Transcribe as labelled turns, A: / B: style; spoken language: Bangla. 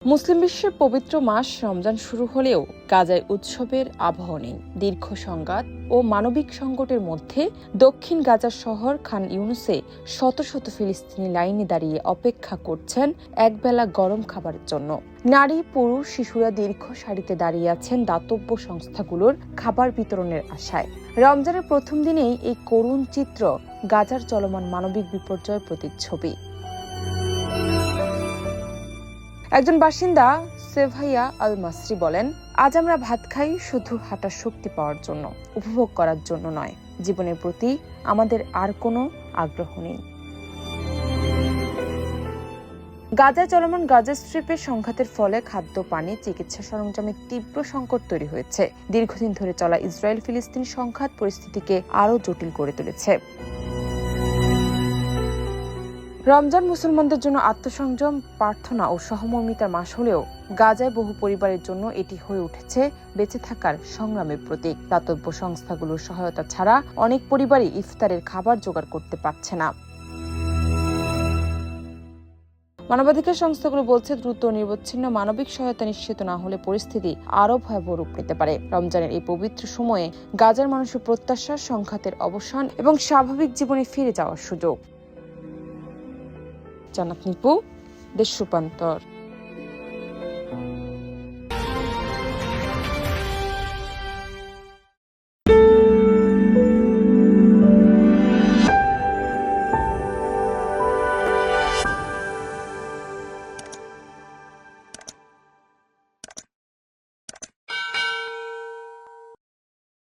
A: মুসলিম বিশ্বের পবিত্র মাস রমজান শুরু হলেও গাজায় উৎসবের আবহ নেই। দীর্ঘ সংঘাত ও মানবিক সংকটের মধ্যে দক্ষিণ গাজার শহর খান ইউনুসে শত শত ফিলিস্তিনি লাইনে দাঁড়িয়ে অপেক্ষা করছেন একবেলা গরম খাবারের জন্য। নারী, পুরুষ, শিশুরা দীর্ঘ সারিতে দাঁড়িয়ে আছেন দাতব্য সংস্থাগুলোর খাবার বিতরণের আশায়। রমজানের প্রথম দিনেই এই করুণ চিত্র গাজার চলমান মানবিক বিপর্যয়ের প্রতিচ্ছবি। একজন বাসিন্দা সেভাইয়া আল মাসরি বলেন, আজ আমরা ভাত খাই শুধু হাঁটার শক্তি পাওয়ার জন্য, উপভোগ করার জন্য নয়। জীবনের প্রতি আমাদের আর কোনো আগ্রহ নেই। গাজায় চলমান গাজা স্ট্রিপের সংঘাতের ফলে খাদ্য, পানি, চিকিৎসা সরঞ্জামের তীব্র সংকট তৈরি হয়েছে। দীর্ঘদিন ধরে চলা ইসরায়েল ফিলিস্তিন সংঘাত পরিস্থিতিকে আরও জটিল করে তুলেছে। রমজান মুসলমানদের জন্য আত্মসংযম, প্রার্থনা ও সহমর্মিতার মাস হলেও গাজায় বহু পরিবারের জন্য এটি হয়ে উঠেছে বেঁচে থাকার সংগ্রামের প্রতীক। দাতব্য সংস্থাগুলোর সহায়তা ছাড়া অনেক পরিবারই ইফতারের খাবার জোগাড় করতে পারছে না। মানবাধিকার সংস্থাগুলো বলছে, দ্রুত নিরবচ্ছিন্ন মানবিক সহায়তা নিশ্চিত না হলে পরিস্থিতি আরও ভয়াবহ রূপ নিতে পারে। রমজানের এই পবিত্র সময়ে গাজার মানুষের প্রত্যাশা সংঘাতের অবসান এবং স্বাভাবিক জীবনে ফিরে যাওয়ার সুযোগ। জান্নাত নিপু, দেশ রূপান্তর।